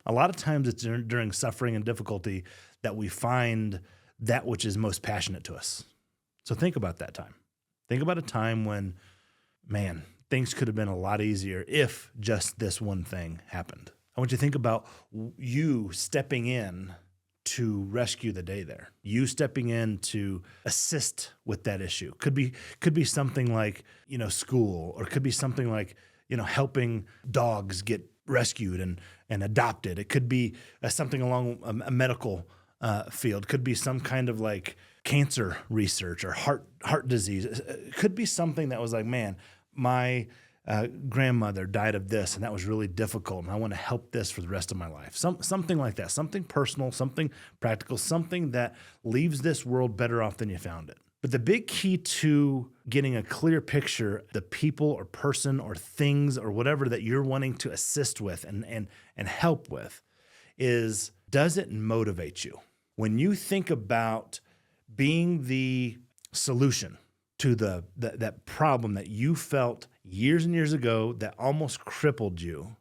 A lot of times it's during suffering and difficulty that we find that which is most passionate to us. So think about that time. Think about a time when, man, things could have been a lot easier if just this one thing happened. I want you to think about you stepping in to rescue the day there. You stepping in to assist with that issue. Could be something like, school, or could be something like, helping dogs get rescued and adopted. It could be something along a medical field. Could be some kind of like cancer research or heart disease. It could be something that was like, man, my grandmother died of this, and that was really difficult, and I want to help this for the rest of my life. Something like that, something personal, something practical, something that leaves this world better off than you found it. But the big key to getting a clear picture, the people or person or things or whatever that you're wanting to assist with and help with, is, does it motivate you? When you think about being the solution to that problem that you felt years and years ago that almost crippled you,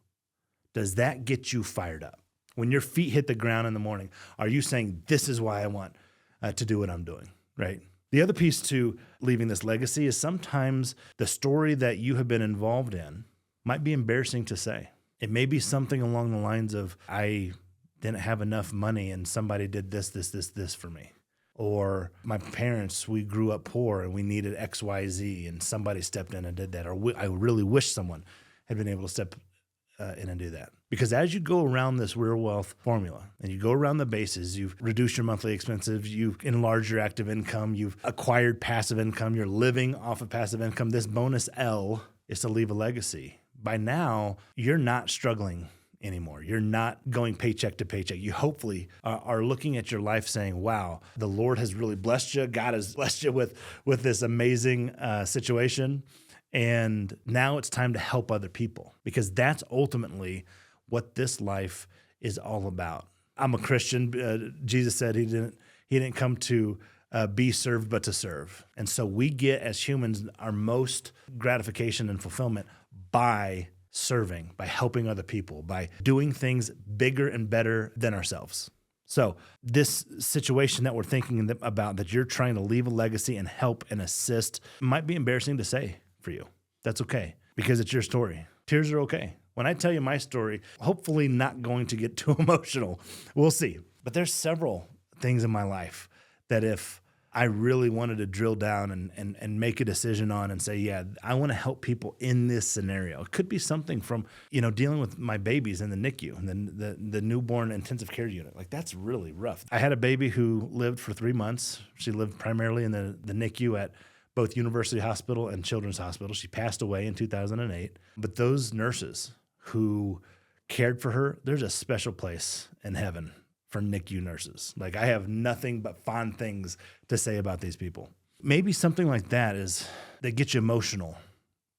does that get you fired up? When your feet hit the ground in the morning, are you saying, this is why I want to do what I'm doing, right? The other piece to leaving this legacy is sometimes the story that you have been involved in might be embarrassing to say. It may be something along the lines of, I didn't have enough money and somebody did this for me. Or my parents, we grew up poor and we needed X, Y, Z, and somebody stepped in and did that. Or I really wish someone had been able to step in and do that. Because as you go around this real wealth formula and you go around the bases, you've reduced your monthly expenses, you've enlarged your active income, you've acquired passive income, you're living off of passive income. This bonus L is to leave a legacy. By now, you're not struggling anymore. You're not going paycheck to paycheck. You hopefully are looking at your life saying, wow, the Lord has really blessed you. God has blessed you with this amazing situation. And now it's time to help other people, because that's ultimately what this life is all about. I'm a Christian. Jesus said he didn't come to be served, but to serve. And so we get, as humans, our most gratification and fulfillment by serving, by helping other people, by doing things bigger and better than ourselves. So this situation that we're thinking about, that you're trying to leave a legacy and help and assist, might be embarrassing to say for you. That's okay, because it's your story. Tears are okay. When I tell you my story, hopefully not going to get too emotional. We'll see. But there's several things in my life that if I really wanted to drill down and make a decision on and say, yeah, I want to help people in this scenario. It could be something from, dealing with my babies in the NICU and then the newborn intensive care unit. Like, that's really rough. I had a baby who lived for 3 months. She lived primarily in the NICU at both University Hospital and Children's Hospital. She passed away in 2008. But those nurses who cared for her, there's a special place in heaven for NICU nurses. Like, I have nothing but fond things to say about these people. Maybe something like that gets you emotional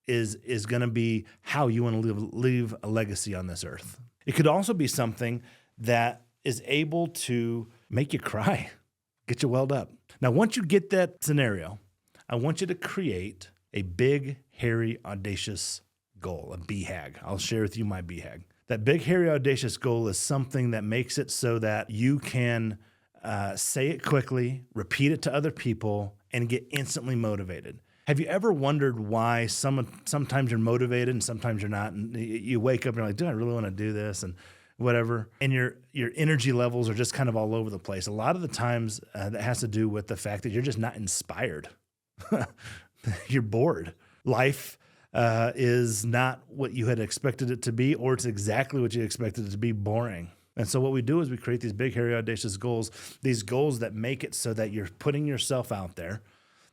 is going to be how you want to leave a legacy on this earth. It could also be something that is able to make you cry, get you welled up. Now, once you get that scenario, I want you to create a big, hairy, audacious goal, a BHAG. I'll share with you my BHAG. That big, hairy, audacious goal is something that makes it so that you can say it quickly, repeat it to other people, and get instantly motivated. Have you ever wondered why sometimes you're motivated and sometimes you're not? And you wake up and you're like, do I really want to do this? And whatever. And your energy levels are just kind of all over the place. A lot of the times that has to do with the fact that you're just not inspired. You're bored. Life is not what you had expected it to be, or it's exactly what you expected it to be, boring. And so what we do is we create these big, hairy, audacious goals, these goals that make it so that you're putting yourself out there,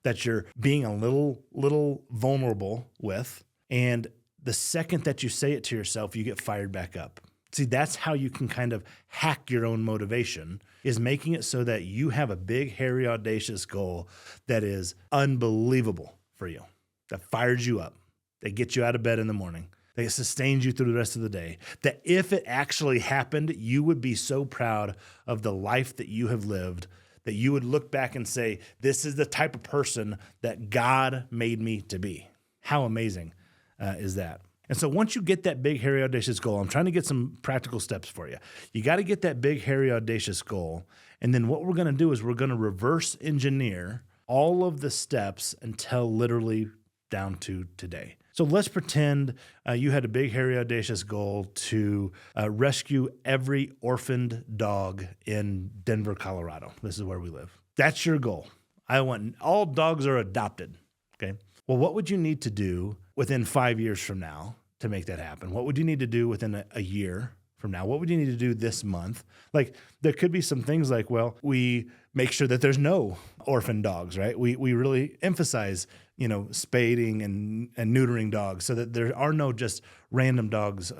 that you're being a little vulnerable with, and the second that you say it to yourself, you get fired back up. See, that's how you can kind of hack your own motivation, is making it so that you have a big, hairy, audacious goal that is unbelievable for you, that fires you up, that gets you out of bed in the morning, that sustains you through the rest of the day, that if it actually happened, you would be so proud of the life that you have lived, that you would look back and say, this is the type of person that God made me to be. How amazing is that? And so once you get that big, hairy, audacious goal, I'm trying to get some practical steps for you. You got to get that big, hairy, audacious goal. And then what we're going to do is we're going to reverse engineer all of the steps until literally down to today. So let's pretend you had a big, hairy, audacious goal to rescue every orphaned dog in Denver, Colorado. This is where we live. That's your goal. I want all dogs are adopted. Okay. Well, what would you need to do within 5 years from now to make that happen? What would you need to do within a year from now? What would you need to do this month? Like, there could be some things like, well, we make sure that there's no orphan dogs, right? We really emphasize, spading and neutering dogs so that there are no just random dogs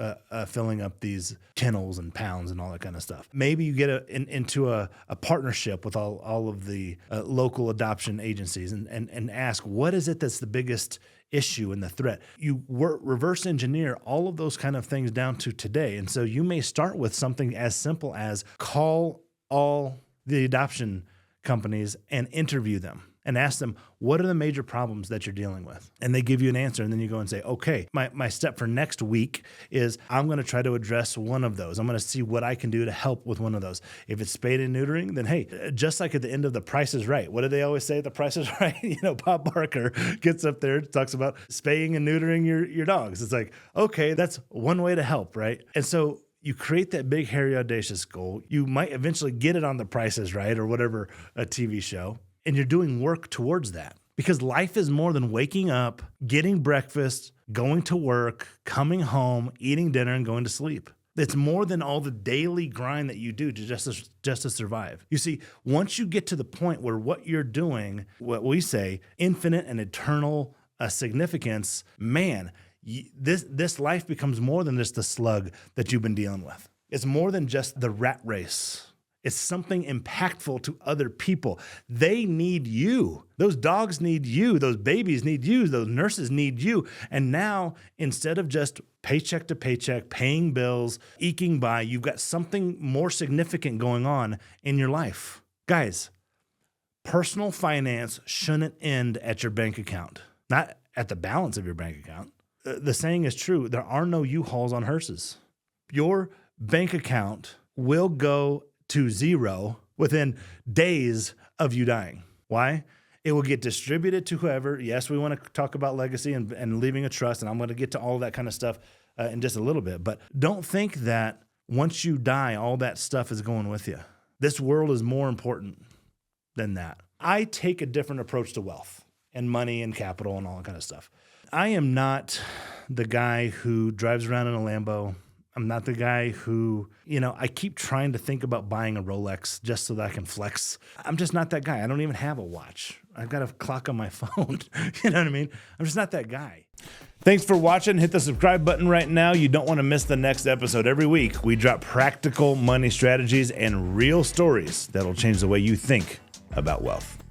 filling up these kennels and pounds and all that kind of stuff. Maybe you get into a partnership with all of the local adoption agencies and ask, what is it that's the biggest issue and the threat? You reverse engineer all of those kind of things down to today. And so you may start with something as simple as call all the adoption companies and interview them and ask them, what are the major problems that you're dealing with? And they give you an answer. And then you go and say, okay, my step for next week is I'm going to try to address one of those. I'm going to see what I can do to help with one of those. If it's spay and neutering, then hey, just like at the end of The Price is Right. What do they always say? The Price is Right. Bob Barker gets up there, talks about spaying and neutering your dogs. It's like, okay, that's one way to help, right? And so you create that big, hairy, audacious goal. You might eventually get it on The Price is Right or whatever, a TV show. And you're doing work towards that, because life is more than waking up, getting breakfast, going to work, coming home, eating dinner, and going to sleep. It's more than all the daily grind that you do to just to survive. You see, once you get to the point where what you're doing, what we say, infinite and eternal significance, man, this life becomes more than just the slug that you've been dealing with. It's more than just the rat race. It's something impactful to other people. They need you. Those dogs need you. Those babies need you. Those nurses need you. And now, instead of just paycheck to paycheck, paying bills, eking by, you've got something more significant going on in your life. Guys, personal finance shouldn't end at your bank account, not at the balance of your bank account. The saying is true. There are no U-Hauls on hearses. Your bank account will go to zero within days of you dying. Why? It will get distributed to whoever. Yes, we want to talk about legacy and leaving a trust, and I'm going to get to all that kind of stuff in just a little bit. But don't think that once you die, all that stuff is going with you. This world is more important than that. I take a different approach to wealth and money and capital and all that kind of stuff. I am not the guy who drives around in a Lambo. I'm not the guy who, I keep trying to think about buying a Rolex just so that I can flex. I'm just not that guy. I don't even have a watch. I've got a clock on my phone. You know what I mean? I'm just not that guy. Thanks for watching. Hit the subscribe button right now. You don't want to miss the next episode. Every week, we drop practical money strategies and real stories that'll change the way you think about wealth.